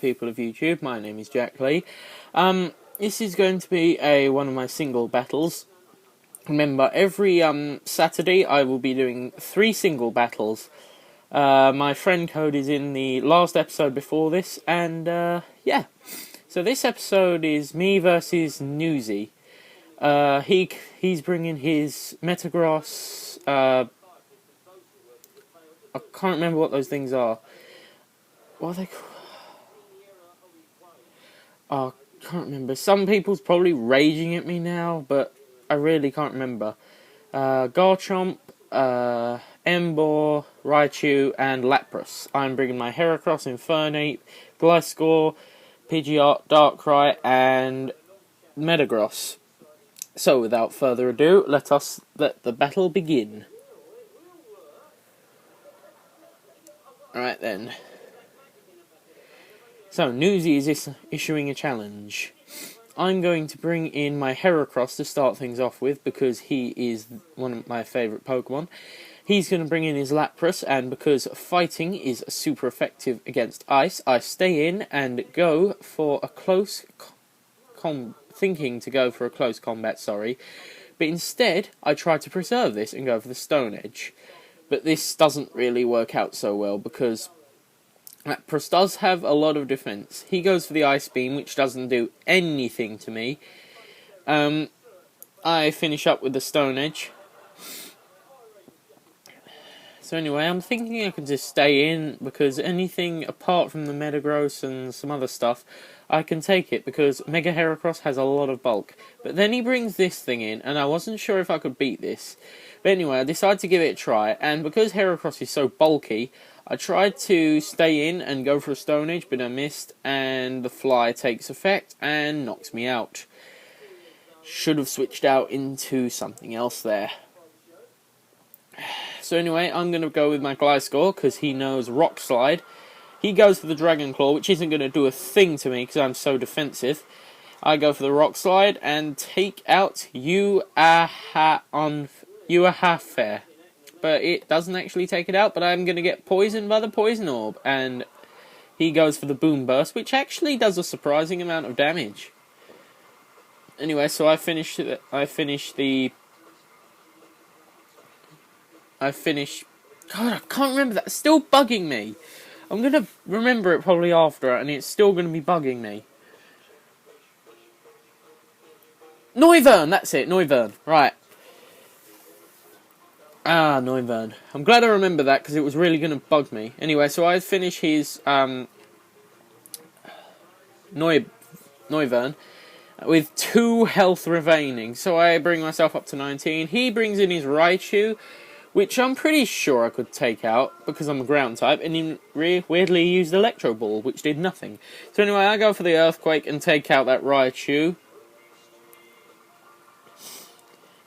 People of YouTube, my name is Jack Lee. This is going to be one of my single battles. Remember, every Saturday I will be doing 3 single battles. My friend code is in the last episode before this, and yeah. So this episode is me versus Newsy. He's bringing his Metagross. I can't remember what those things are. What are they called? I can't remember. Some people's probably raging at me now, but I really can't remember. Garchomp, Emboar, Raichu, and Lapras. I'm bringing my Heracross, Infernape, Gliscor, Pidgeot, Darkrai, and Metagross. So, without further ado, let the battle begin. Alright then. So, Newsy is issuing a challenge. I'm going to bring in my Heracross to start things off with, because he is one of my favourite Pokemon. He's going to bring in his Lapras, and because fighting is super effective against ice, I stay in and go for a close thinking to go for a close combat, but instead I try to preserve this and go for the Stone Edge. But this doesn't really work out so well, because Lapras does have a lot of defense. He goes for the Ice Beam, which doesn't do anything to me. I finish up with the Stone Edge. So anyway, I'm thinking I can just stay in, because anything apart from the Metagross and some other stuff, I can take it, because Mega Heracross has a lot of bulk. But then he brings this thing in, and I wasn't sure if I could beat this. But anyway, I decided to give it a try, and because Heracross is so bulky, I tried to stay in and go for a Stone Edge, but I missed, and the Fly takes effect and knocks me out. Should have switched out into something else there. So anyway, I'm going to go with my Gliscor, because he knows Rock Slide. He goes for the Dragon Claw, which isn't going to do a thing to me, because I'm so defensive. I go for the Rock Slide, and take out Uahafair. But it doesn't actually take it out, but I'm going to get poisoned by the Poison Orb. And he goes for the Boom Burst, which actually does a surprising amount of damage. Anyway, so I finish. God, I can't remember that. It's still bugging me. I'm going to remember it probably after, and it's still going to be bugging me. Noivern, that's it, Noivern. Right. Noivern. I'm glad I remember that, because it was really going to bug me. Anyway, so I finish his Noivern with 2 health remaining. So I bring myself up to 19. He brings in his Raichu, which I'm pretty sure I could take out, because I'm a ground type, and he weirdly used Electro Ball, which did nothing. So anyway, I go for the Earthquake and take out that Raichu.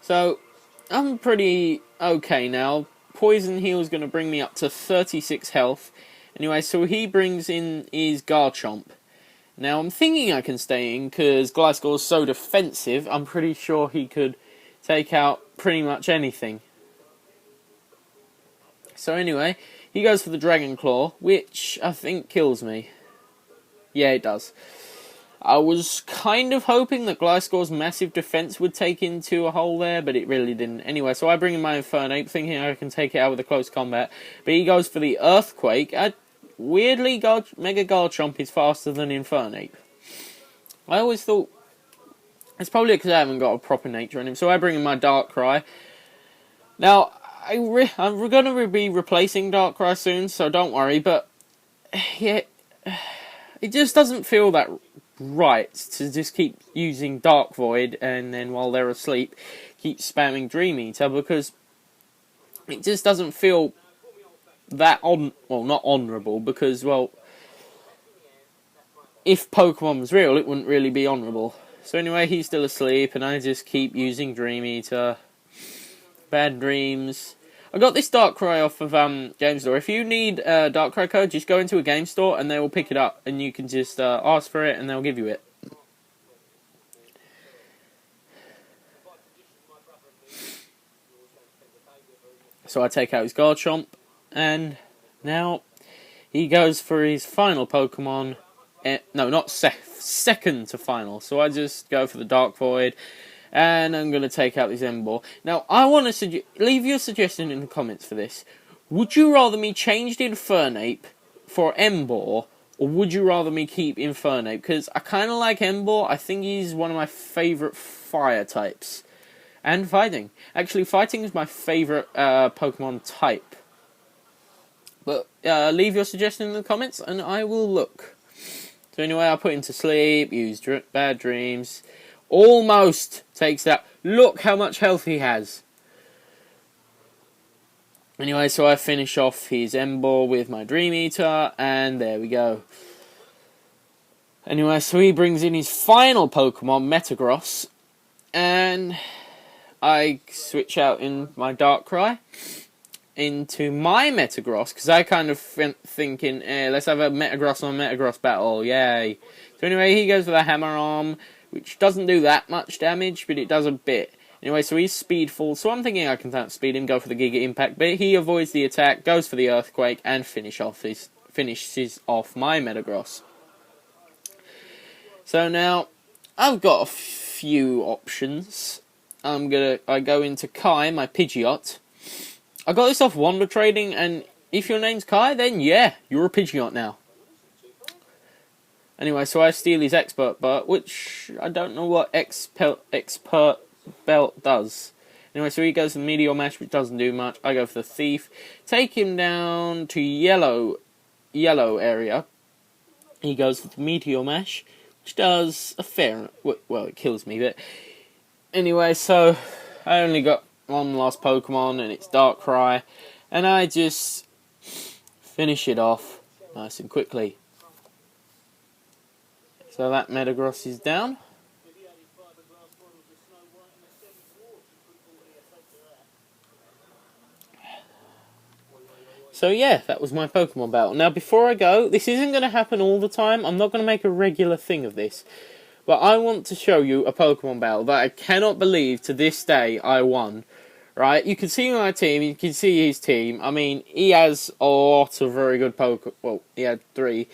So, I'm pretty okay now. Poison Heal is going to bring me up to 36 health. Anyway, so he brings in his Garchomp. Now, I'm thinking I can stay in, because Gliscor is so defensive, I'm pretty sure he could take out pretty much anything. So anyway, he goes for the Dragon Claw, which I think kills me. Yeah, it does. I was kind of hoping that Gliscor's massive defense would take into a hole there, but it really didn't. Anyway, so I bring in my Infernape, thinking I can take it out with a close combat. But he goes for the Earthquake. Weirdly, Mega Garchomp is faster than Infernape. I always thought... It's probably because I haven't got a proper nature in him. So I bring in my Darkrai. Now, I'm going to be replacing Darkrai soon, so don't worry. But, yeah, it just doesn't feel that right to just keep using Dark Void, and then while they're asleep, keep spamming Dream Eater, because it just doesn't feel that not honourable, because, well, if Pokemon was real, it wouldn't really be honourable. So anyway, he's still asleep, and I just keep using Dream Eater. Bad dreams. I got this Darkrai off of Game Store. If you need a Darkrai code, just go into a game store and they will pick it up, and you can just ask for it and they'll give you it. So I take out his Garchomp, and now he goes for his final Pokemon, no, not second to final. So I just go for the Dark Void, and I'm going to take out this Emboar. Now, I want to leave your suggestion in the comments for this. Would you rather me change the Infernape for Emboar, or would you rather me keep Infernape? Because I kind of like Emboar. I think he's one of my favourite fire types. And fighting. Actually, fighting is my favourite Pokemon type. But leave your suggestion in the comments, and I will look. So anyway, I put him to sleep, use Bad Dreams. Almost takes that. Look how much health he has. Anyway, so I finish off his Emboar with my Dream Eater, and there we go. Anyway, so he brings in his final Pokemon, Metagross, and I switch out in my Darkrai into my Metagross, because I kind of thinking, let's have a Metagross on Metagross battle, yay. So anyway, he goes with a Hammer Arm, which doesn't do that much damage, but it does a bit. Anyway, so he's Speedful, so I'm thinking I can outspeed him, go for the Giga Impact, but he avoids the attack, goes for the Earthquake, and finishes off my Metagross. So now, I've got a few options. I go into Kai, my Pidgeot. I got this off Wander Trading, and if your name's Kai, then yeah, you're a Pidgeot now. Anyway, so I steal his Expert Belt, which I don't know what Expert Belt does. Anyway, so he goes for the Meteor Mash, which doesn't do much. I go for the Thief. Take him down to yellow area. He goes for the Meteor Mash, which does a fair... Well, it kills me, but... Anyway, so I only got one last Pokemon, and it's Darkrai. And I just finish it off nice and quickly. So that Metagross is down. So yeah, that was my Pokemon battle. Now before I go, this isn't going to happen all the time. I'm not going to make a regular thing of this. But I want to show you a Pokemon battle that I cannot believe to this day I won. Right? You can see my team, you can see his team. I mean, he has a lot of very good Pokemon. Well, he had 3.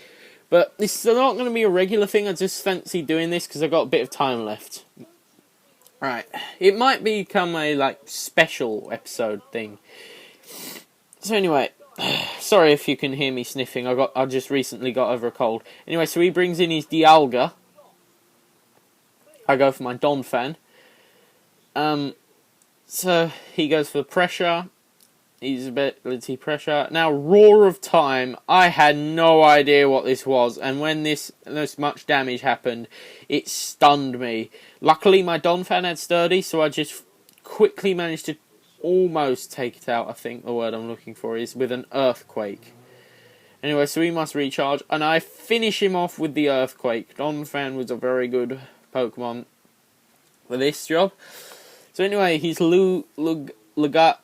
But this is not going to be a regular thing. I just fancy doing this because I've got a bit of time left. Right. It might become a special episode thing. So anyway, sorry if you can hear me sniffing. I just recently got over a cold. Anyway, so he brings in his Dialga. I go for my Donphan. So he goes for Pressure. His ability Pressure. Now, Roar of Time. I had no idea what this was, and when this much damage happened, it stunned me. Luckily, my Donphan had Sturdy, so I just quickly managed to almost take it out. I think the word I'm looking for is with an Earthquake. Anyway, so he must recharge, and I finish him off with the Earthquake. Donphan was a very good Pokemon for this job. So anyway, he's Lugat.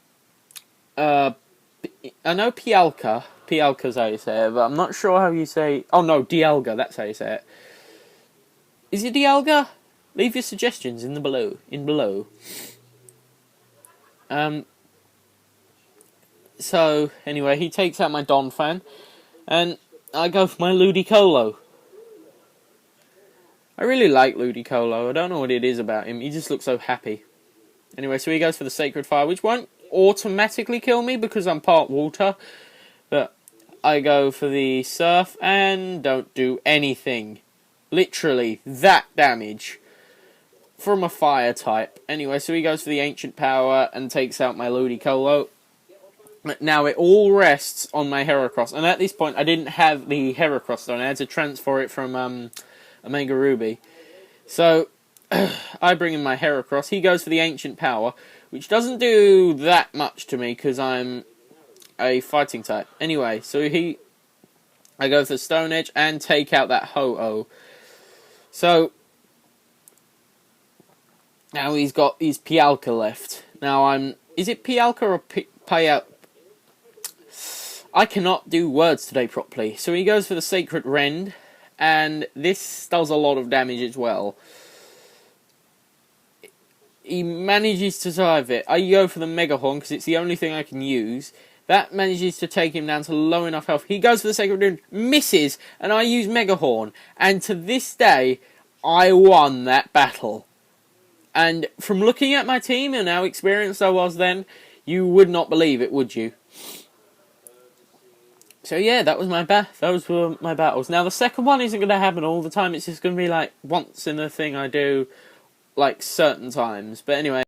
I know Pialka. Pialka's how you say it, but I'm not sure how you say... Oh no, Dialga, that's how you say it. Is it Dialga? Leave your suggestions in below. So, anyway, he takes out my Donphan, and I go for my Ludicolo. I really like Ludicolo. I don't know what it is about him. He just looks so happy. Anyway, so he goes for the Sacred Fire, which won't automatically kill me because I'm part water. But I go for the Surf and don't do anything. Literally, that damage from a fire type. Anyway, so he goes for the Ancient Power and takes out my Ludicolo. Now it all rests on my Heracross. And at this point, I didn't have the Heracross on. I had to transfer it from Omega Ruby. So I bring in my Heracross. He goes for the Ancient Power, which doesn't do that much to me because I'm a fighting type. Anyway, so I go for Stone Edge and take out that Ho-Oh. So now he's got his Pialka left. Now is it Pialka or Pialka? I cannot do words today properly. So he goes for the Sacred Rend, and this does a lot of damage as well. He manages to survive it. I go for the Mega Horn because it's the only thing I can use. That manages to take him down to low enough health. He goes for the second rune, misses, and I use Mega Horn. And to this day, I won that battle. And from looking at my team and how experienced I was then, you would not believe it, would you? So yeah, that was those were my battles. Now the second one isn't going to happen all the time. It's just going to be like once in a thing I do, like certain times. But anyway.